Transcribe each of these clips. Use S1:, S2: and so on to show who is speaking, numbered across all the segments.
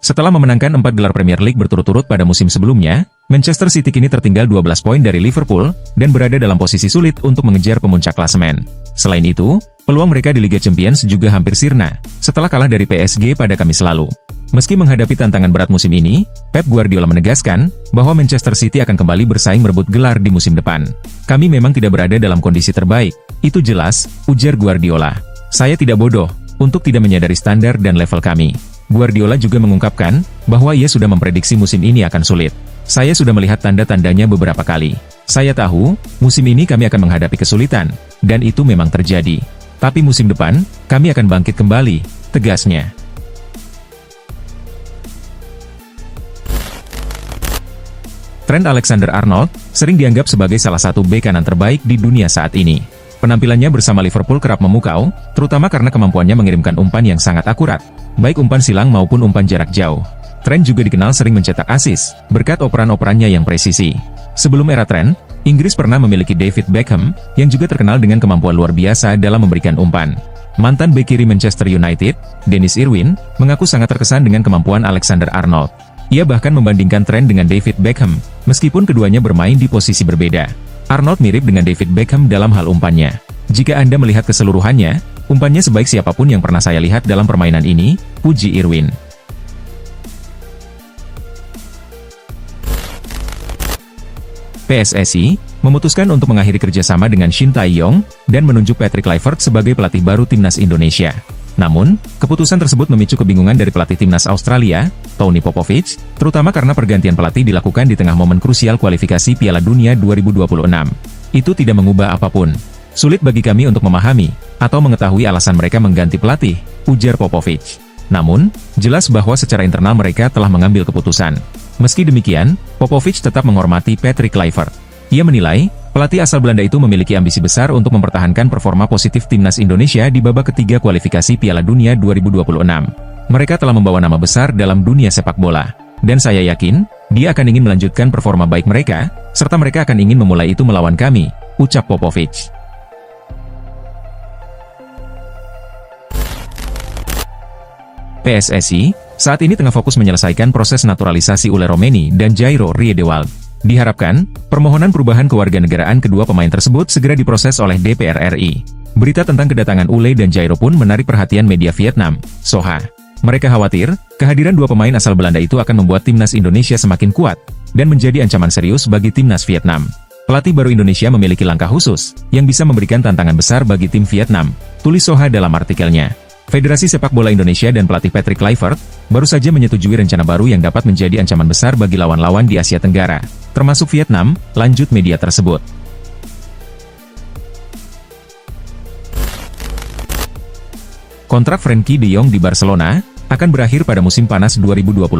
S1: Setelah memenangkan 4 gelar Premier League berturut-turut pada musim sebelumnya, Manchester City kini tertinggal 12 poin dari Liverpool, dan berada dalam posisi sulit untuk mengejar pemuncak klasemen. Selain itu, peluang mereka di Liga Champions juga hampir sirna, setelah kalah dari PSG pada Kamis lalu. Meski menghadapi tantangan berat musim ini, Pep Guardiola menegaskan bahwa Manchester City akan kembali bersaing merebut gelar di musim depan. Kami memang tidak berada dalam kondisi terbaik, itu jelas, ujar Guardiola. Saya tidak bodoh untuk tidak menyadari standar dan level kami. Guardiola juga mengungkapkan bahwa ia sudah memprediksi musim ini akan sulit. Saya sudah melihat tanda-tandanya beberapa kali. Saya tahu, musim ini kami akan menghadapi kesulitan, dan itu memang terjadi. Tapi musim depan, kami akan bangkit kembali, tegasnya. Trent Alexander-Arnold sering dianggap sebagai salah satu bek kanan terbaik di dunia saat ini. Penampilannya bersama Liverpool kerap memukau, terutama karena kemampuannya mengirimkan umpan yang sangat akurat, baik umpan silang maupun umpan jarak jauh. Trent juga dikenal sering mencetak assist, berkat operan-operannya yang presisi. Sebelum era Trent, Inggris pernah memiliki David Beckham, yang juga terkenal dengan kemampuan luar biasa dalam memberikan umpan. Mantan bek kiri Manchester United, Dennis Irwin, mengaku sangat terkesan dengan kemampuan Alexander-Arnold. Ia bahkan membandingkan Trent dengan David Beckham, meskipun keduanya bermain di posisi berbeda. Arnold mirip dengan David Beckham dalam hal umpannya. Jika Anda melihat keseluruhannya, umpannya sebaik siapapun yang pernah saya lihat dalam permainan ini, puji Irwin. PSSI memutuskan untuk mengakhiri kerjasama dengan Shin Tae-yong dan menunjuk Patrick Kluivert sebagai pelatih baru timnas Indonesia. Namun, keputusan tersebut memicu kebingungan dari pelatih timnas Australia, Tony Popovich, terutama karena pergantian pelatih dilakukan di tengah momen krusial kualifikasi Piala Dunia 2026. Itu tidak mengubah apapun. Sulit bagi kami untuk memahami atau mengetahui alasan mereka mengganti pelatih, ujar Popovich. Namun, jelas bahwa secara internal mereka telah mengambil keputusan. Meski demikian, Popovich tetap menghormati Patrick Kluivert. Ia menilai, pelatih asal Belanda itu memiliki ambisi besar untuk mempertahankan performa positif timnas Indonesia di babak ketiga kualifikasi Piala Dunia 2026. Mereka telah membawa nama besar dalam dunia sepak bola. Dan saya yakin, dia akan ingin melanjutkan performa baik mereka, serta mereka akan ingin memulai itu melawan kami, ucap Popovich. PSSI saat ini tengah fokus menyelesaikan proses naturalisasi Ule Romeni dan Jairo Riedewald. Diharapkan, permohonan perubahan kewarganegaraan kedua pemain tersebut segera diproses oleh DPR RI. Berita tentang kedatangan Ule dan Jairo pun menarik perhatian media Vietnam, Soha. Mereka khawatir, kehadiran dua pemain asal Belanda itu akan membuat timnas Indonesia semakin kuat, dan menjadi ancaman serius bagi timnas Vietnam. Pelatih baru Indonesia memiliki langkah khusus, yang bisa memberikan tantangan besar bagi tim Vietnam, tulis Soha dalam artikelnya. Federasi Sepak Bola Indonesia dan pelatih Patrick Kluivert baru saja menyetujui rencana baru yang dapat menjadi ancaman besar bagi lawan-lawan di Asia Tenggara, termasuk Vietnam, lanjut media tersebut. Kontrak Frenkie de Jong di Barcelona akan berakhir pada musim panas 2026.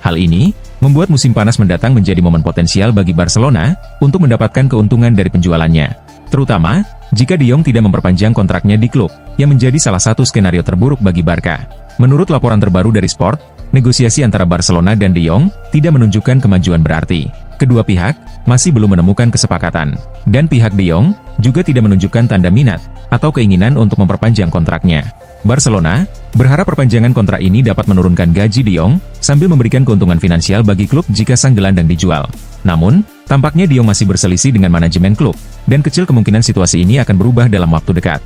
S1: Hal ini membuat musim panas mendatang menjadi momen potensial bagi Barcelona untuk mendapatkan keuntungan dari penjualannya, terutama jika De Jong tidak memperpanjang kontraknya di klub, yang menjadi salah satu skenario terburuk bagi Barca. Menurut laporan terbaru dari Sport, negosiasi antara Barcelona dan De Jong tidak menunjukkan kemajuan berarti. Kedua pihak masih belum menemukan kesepakatan, dan pihak De Jong juga tidak menunjukkan tanda minat atau keinginan untuk memperpanjang kontraknya. Barcelona berharap perpanjangan kontrak ini dapat menurunkan gaji De Jong sambil memberikan keuntungan finansial bagi klub jika sang gelandang dijual. Namun, tampaknya De Jong masih berselisih dengan manajemen klub, dan kecil kemungkinan situasi ini akan berubah dalam waktu dekat.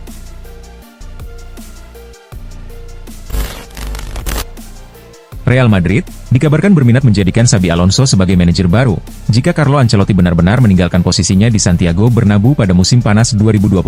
S1: Real Madrid dikabarkan berminat menjadikan Xabi Alonso sebagai manajer baru, jika Carlo Ancelotti benar-benar meninggalkan posisinya di Santiago Bernabeu pada musim panas 2025.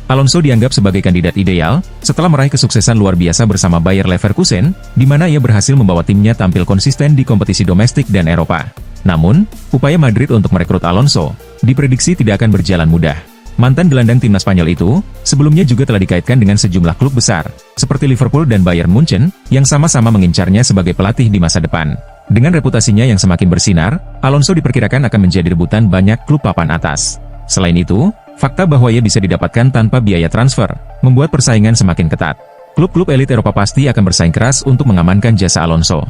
S1: Alonso dianggap sebagai kandidat ideal, setelah meraih kesuksesan luar biasa bersama Bayer Leverkusen, di mana ia berhasil membawa timnya tampil konsisten di kompetisi domestik dan Eropa. Namun, upaya Madrid untuk merekrut Alonso diprediksi tidak akan berjalan mudah. Mantan gelandang timnas Spanyol itu, sebelumnya juga telah dikaitkan dengan sejumlah klub besar, seperti Liverpool dan Bayern Munchen, yang sama-sama mengincarnya sebagai pelatih di masa depan. Dengan reputasinya yang semakin bersinar, Alonso diperkirakan akan menjadi rebutan banyak klub papan atas. Selain itu, fakta bahwa ia bisa didapatkan tanpa biaya transfer, membuat persaingan semakin ketat. Klub-klub elit Eropa pasti akan bersaing keras untuk mengamankan jasa Alonso.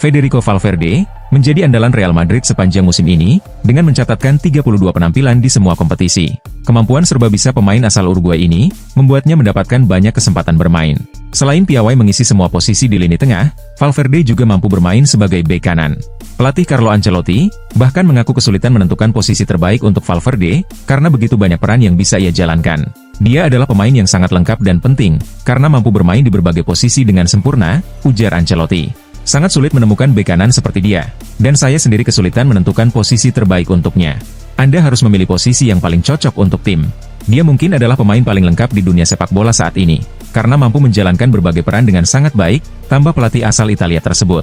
S1: Federico Valverde menjadi andalan Real Madrid sepanjang musim ini dengan mencatatkan 32 penampilan di semua kompetisi. Kemampuan serba bisa pemain asal Uruguay ini membuatnya mendapatkan banyak kesempatan bermain. Selain piawai mengisi semua posisi di lini tengah, Valverde juga mampu bermain sebagai bek kanan. Pelatih Carlo Ancelotti bahkan mengaku kesulitan menentukan posisi terbaik untuk Valverde karena begitu banyak peran yang bisa ia jalankan. Dia adalah pemain yang sangat lengkap dan penting karena mampu bermain di berbagai posisi dengan sempurna, ujar Ancelotti. Sangat sulit menemukan bek kanan seperti dia, dan saya sendiri kesulitan menentukan posisi terbaik untuknya. Anda harus memilih posisi yang paling cocok untuk tim. Dia mungkin adalah pemain paling lengkap di dunia sepak bola saat ini, karena mampu menjalankan berbagai peran dengan sangat baik, tambah pelatih asal Italia tersebut.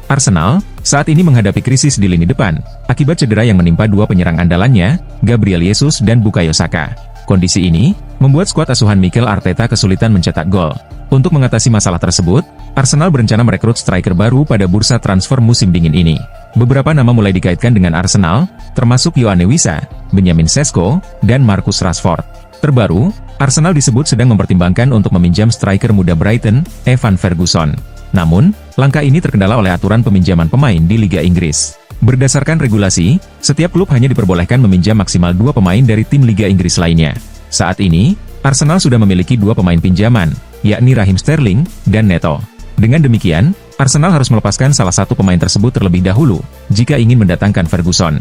S1: Arsenal saat ini menghadapi krisis di lini depan, akibat cedera yang menimpa dua penyerang andalannya, Gabriel Jesus dan Bukayo Saka. Kondisi ini membuat skuad asuhan Mikel Arteta kesulitan mencetak gol. Untuk mengatasi masalah tersebut, Arsenal berencana merekrut striker baru pada bursa transfer musim dingin ini. Beberapa nama mulai dikaitkan dengan Arsenal, termasuk Yoane Wissa, Benjamin Sesko, dan Marcus Rashford. Terbaru, Arsenal disebut sedang mempertimbangkan untuk meminjam striker muda Brighton, Evan Ferguson. Namun, langkah ini terkendala oleh aturan peminjaman pemain di Liga Inggris. Berdasarkan regulasi, setiap klub hanya diperbolehkan meminjam maksimal 2 pemain dari tim Liga Inggris lainnya. Saat ini, Arsenal sudah memiliki 2 pemain pinjaman, yakni Raheem Sterling dan Neto. Dengan demikian, Arsenal harus melepaskan salah satu pemain tersebut terlebih dahulu, jika ingin mendatangkan Ferguson.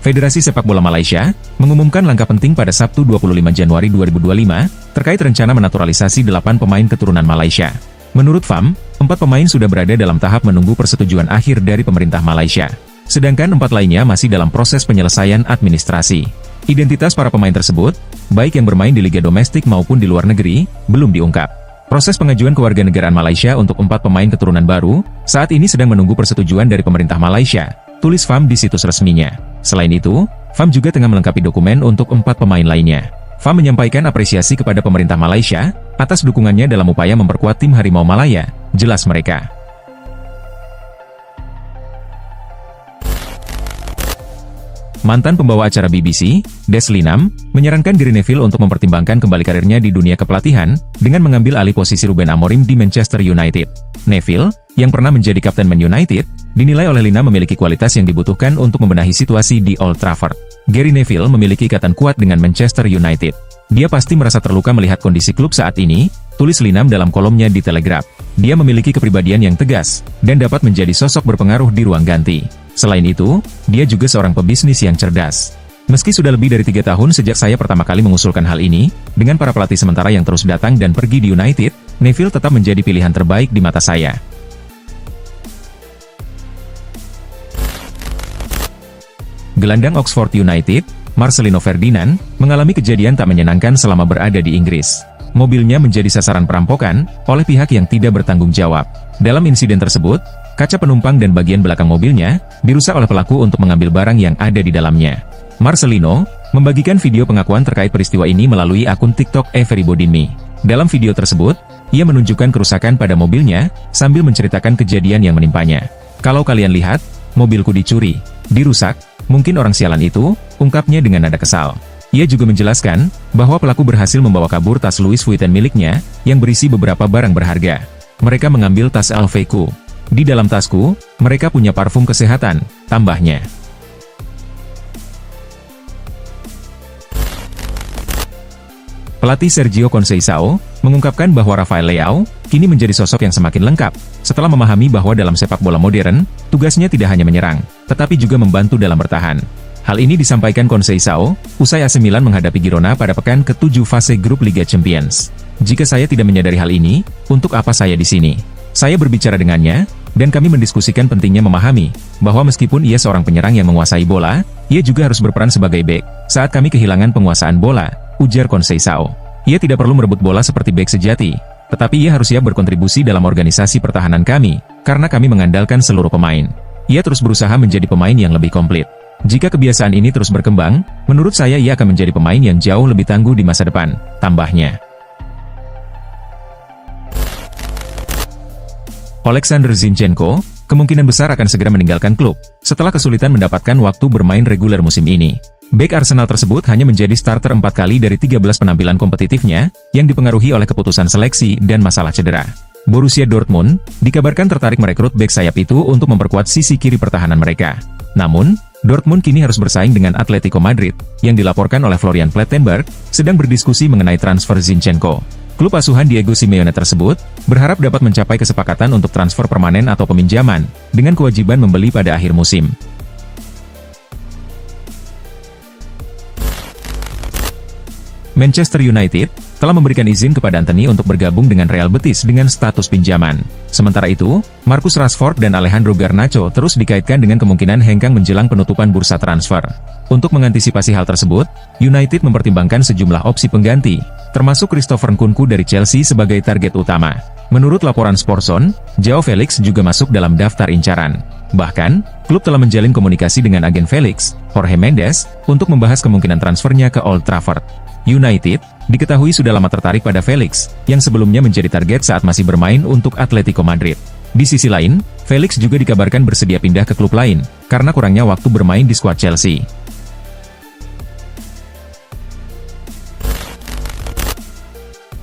S1: Federasi Sepak Bola Malaysia mengumumkan langkah penting pada Sabtu 25 Januari 2025 terkait rencana menaturalisasi 8 pemain keturunan Malaysia. Menurut FAM, 4 pemain sudah berada dalam tahap menunggu persetujuan akhir dari pemerintah Malaysia. Sedangkan 4 lainnya masih dalam proses penyelesaian administrasi. Identitas para pemain tersebut, baik yang bermain di liga domestik maupun di luar negeri, belum diungkap. Proses pengajuan kewarganegaraan Malaysia untuk 4 pemain keturunan baru, saat ini sedang menunggu persetujuan dari pemerintah Malaysia, tulis FAM di situs resminya. Selain itu, FAM juga tengah melengkapi dokumen untuk 4 pemain lainnya. FAM menyampaikan apresiasi kepada pemerintah Malaysia atas dukungannya dalam upaya memperkuat tim Harimau Malaya, jelas mereka. Mantan pembawa acara BBC, Des Linam, menyarankan Gary Neville untuk mempertimbangkan kembali karirnya di dunia kepelatihan dengan mengambil alih posisi Ruben Amorim di Manchester United. Neville, yang pernah menjadi kapten Man United, dinilai oleh Linam memiliki kualitas yang dibutuhkan untuk membenahi situasi di Old Trafford. Gary Neville memiliki ikatan kuat dengan Manchester United. Dia pasti merasa terluka melihat kondisi klub saat ini, tulis Linam dalam kolomnya di Telegraph. Dia memiliki kepribadian yang tegas, dan dapat menjadi sosok berpengaruh di ruang ganti. Selain itu, dia juga seorang pebisnis yang cerdas. Meski sudah lebih dari 3 tahun sejak saya pertama kali mengusulkan hal ini, dengan para pelatih sementara yang terus datang dan pergi di United, Neville tetap menjadi pilihan terbaik di mata saya. Gelandang Oxford United, Marcelino Ferdinand, mengalami kejadian tak menyenangkan selama berada di Inggris. Mobilnya menjadi sasaran perampokan oleh pihak yang tidak bertanggung jawab. Dalam insiden tersebut, kaca penumpang dan bagian belakang mobilnya dirusak oleh pelaku untuk mengambil barang yang ada di dalamnya. Marcelino membagikan video pengakuan terkait peristiwa ini melalui akun TikTok Everybody Me. Dalam video tersebut, ia menunjukkan kerusakan pada mobilnya sambil menceritakan kejadian yang menimpanya. Kalau kalian lihat, mobilku dicuri, dirusak, mungkin orang sialan itu, ungkapnya dengan nada kesal. Ia juga menjelaskan bahwa pelaku berhasil membawa kabur tas Louis Vuitton miliknya yang berisi beberapa barang berharga. Mereka mengambil tas Alveco. Di dalam tasku, mereka punya parfum kesehatan, tambahnya. Pelatih Sergio Conceição mengungkapkan bahwa Rafael Leao kini menjadi sosok yang semakin lengkap setelah memahami bahwa dalam sepak bola modern, tugasnya tidak hanya menyerang, tetapi juga membantu dalam bertahan. Hal ini disampaikan Conceição usai AC Milan menghadapi Girona pada pekan ke-7 fase grup Liga Champions. Jika saya tidak menyadari hal ini, untuk apa saya di sini? Saya berbicara dengannya, dan kami mendiskusikan pentingnya memahami bahwa meskipun ia seorang penyerang yang menguasai bola, ia juga harus berperan sebagai bek saat kami kehilangan penguasaan bola, ujar Conceição. Ia tidak perlu merebut bola seperti bek sejati, tetapi ia harus siap berkontribusi dalam organisasi pertahanan kami, karena kami mengandalkan seluruh pemain. Ia terus berusaha menjadi pemain yang lebih komplit. Jika kebiasaan ini terus berkembang, menurut saya ia akan menjadi pemain yang jauh lebih tangguh di masa depan, tambahnya. Alexander Zinchenko kemungkinan besar akan segera meninggalkan klub setelah kesulitan mendapatkan waktu bermain reguler musim ini. Bek Arsenal tersebut hanya menjadi starter 4 kali dari 13 penampilan kompetitifnya, yang dipengaruhi oleh keputusan seleksi dan masalah cedera. Borussia Dortmund dikabarkan tertarik merekrut bek sayap itu untuk memperkuat sisi kiri pertahanan mereka. Namun, Dortmund kini harus bersaing dengan Atletico Madrid, yang dilaporkan oleh Florian Plettenberg, sedang berdiskusi mengenai transfer Zinchenko. Klub asuhan Diego Simeone tersebut berharap dapat mencapai kesepakatan untuk transfer permanen atau peminjaman, dengan kewajiban membeli pada akhir musim. Manchester United telah memberikan izin kepada Antony untuk bergabung dengan Real Betis dengan status pinjaman. Sementara itu, Marcus Rashford dan Alejandro Garnacho terus dikaitkan dengan kemungkinan hengkang menjelang penutupan bursa transfer. Untuk mengantisipasi hal tersebut, United mempertimbangkan sejumlah opsi pengganti, termasuk Christopher Nkunku dari Chelsea sebagai target utama. Menurut laporan Sportson, Joao Felix juga masuk dalam daftar incaran. Bahkan, klub telah menjalin komunikasi dengan agen Felix, Jorge Mendes, untuk membahas kemungkinan transfernya ke Old Trafford. United diketahui sudah lama tertarik pada Felix, yang sebelumnya menjadi target saat masih bermain untuk Atletico Madrid. Di sisi lain, Felix juga dikabarkan bersedia pindah ke klub lain, karena kurangnya waktu bermain di skuad Chelsea.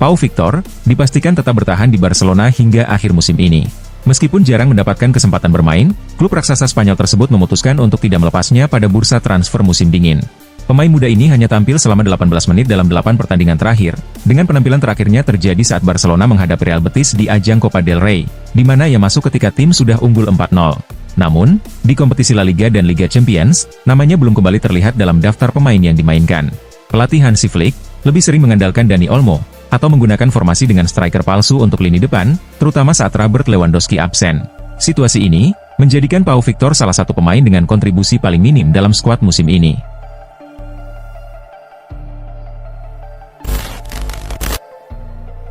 S1: Pau Victor dipastikan tetap bertahan di Barcelona hingga akhir musim ini. Meskipun jarang mendapatkan kesempatan bermain, klub raksasa Spanyol tersebut memutuskan untuk tidak melepasnya pada bursa transfer musim dingin. Pemain muda ini hanya tampil selama 18 menit dalam 8 pertandingan terakhir, dengan penampilan terakhirnya terjadi saat Barcelona menghadapi Real Betis di ajang Copa del Rey, di mana ia masuk ketika tim sudah unggul 4-0. Namun, di kompetisi La Liga dan Liga Champions, namanya belum kembali terlihat dalam daftar pemain yang dimainkan. Pelatih Hansi Flick lebih sering mengandalkan Dani Olmo, atau menggunakan formasi dengan striker palsu untuk lini depan, terutama saat Robert Lewandowski absen. Situasi ini menjadikan Pau Victor salah satu pemain dengan kontribusi paling minim dalam skuad musim ini.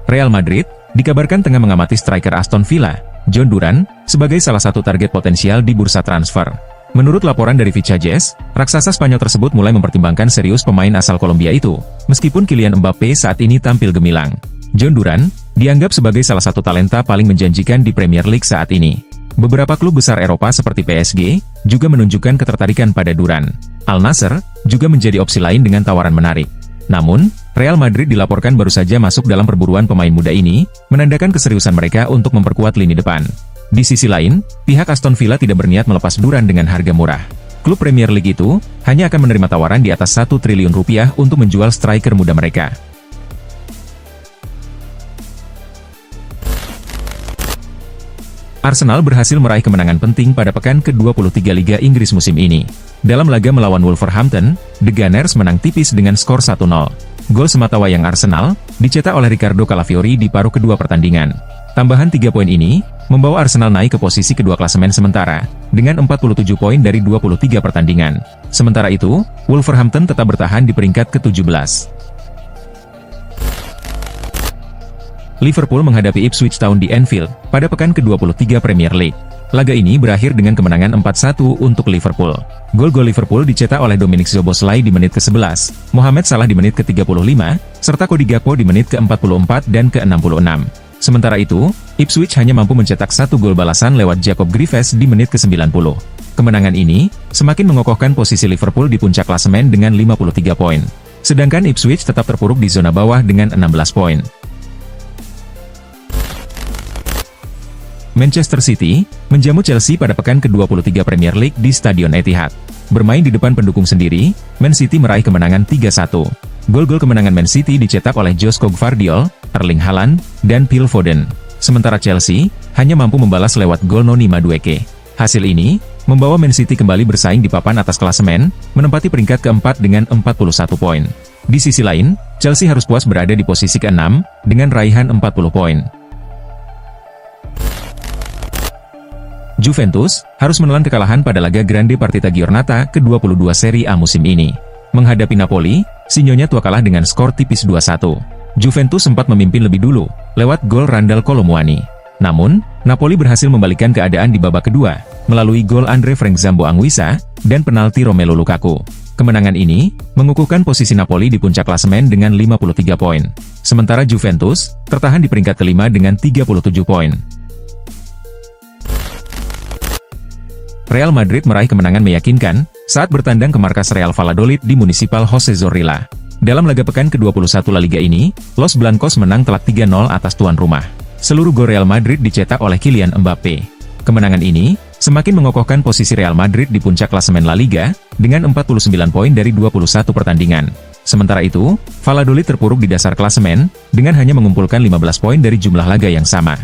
S1: Real Madrid dikabarkan tengah mengamati striker Aston Villa, John Duran, sebagai salah satu target potensial di bursa transfer. Menurut laporan dari Vichajes, raksasa Spanyol tersebut mulai mempertimbangkan serius pemain asal Kolombia itu, meskipun Kylian Mbappe saat ini tampil gemilang. John Duran dianggap sebagai salah satu talenta paling menjanjikan di Premier League saat ini. Beberapa klub besar Eropa seperti PSG juga menunjukkan ketertarikan pada Duran. Al Nassr juga menjadi opsi lain dengan tawaran menarik. Namun, Real Madrid dilaporkan baru saja masuk dalam perburuan pemain muda ini, menandakan keseriusan mereka untuk memperkuat lini depan. Di sisi lain, pihak Aston Villa tidak berniat melepas Duran dengan harga murah. Klub Premier League itu hanya akan menerima tawaran di atas 1 triliun rupiah untuk menjual striker muda mereka. Arsenal berhasil meraih kemenangan penting pada pekan ke-23 Liga Inggris musim ini. Dalam laga melawan Wolverhampton, The Gunners menang tipis dengan skor 1-0. Gol sematawayang Arsenal dicetak oleh Ricardo Calafiori di paruh kedua pertandingan. Tambahan 3 poin ini membawa Arsenal naik ke posisi kedua klasemen sementara, dengan 47 poin dari 23 pertandingan. Sementara itu, Wolverhampton tetap bertahan di peringkat ke-17. Liverpool menghadapi Ipswich Town di Anfield pada pekan ke-23 Premier League. Laga ini berakhir dengan kemenangan 4-1 untuk Liverpool. Gol-gol Liverpool dicetak oleh Dominic Szoboszlai di menit ke-11, Mohamed Salah di menit ke-35, serta Cody Gakpo di menit ke-44 dan ke-66. Sementara itu, Ipswich hanya mampu mencetak 1 gol balasan lewat Jacob Grives di menit ke-90. Kemenangan ini semakin mengokohkan posisi Liverpool di puncak klasemen dengan 53 poin. Sedangkan Ipswich tetap terpuruk di zona bawah dengan 16 poin. Manchester City menjamu Chelsea pada pekan ke-23 Premier League di Stadion Etihad. Bermain di depan pendukung sendiri, Man City meraih kemenangan 3-1. Gol-gol kemenangan Man City dicetak oleh Joshua Gvardiol, Erling Haaland, dan Phil Foden. Sementara Chelsea hanya mampu membalas lewat gol Noni Madueke. Hasil ini membawa Man City kembali bersaing di papan atas klasemen, menempati peringkat keempat dengan 41 poin. Di sisi lain, Chelsea harus puas berada di posisi ke-6 dengan raihan 40 poin. Juventus harus menelan kekalahan pada laga Grande Partita Giornata ke-22 Serie A musim ini. Menghadapi Napoli, Sinyonya tua kalah dengan skor tipis 2-1. Juventus sempat memimpin lebih dulu, lewat gol Randal Kolo Muani. Namun, Napoli berhasil membalikkan keadaan di babak kedua, melalui gol Andre Frank Zambo Anguissa, dan penalti Romelu Lukaku. Kemenangan ini mengukuhkan posisi Napoli di puncak klasemen dengan 53 poin. Sementara Juventus tertahan di peringkat kelima dengan 37 poin. Real Madrid meraih kemenangan meyakinkan saat bertandang ke markas Real Valladolid di Municipal José Zorrilla. Dalam laga pekan ke-21 La Liga ini, Los Blancos menang telak 3-0 atas tuan rumah. Seluruh gol Real Madrid dicetak oleh Kylian Mbappe. Kemenangan ini semakin mengokohkan posisi Real Madrid di puncak klasemen La Liga dengan 49 poin dari 21 pertandingan. Sementara itu, Valladolid terpuruk di dasar klasemen dengan hanya mengumpulkan 15 poin dari jumlah laga yang sama.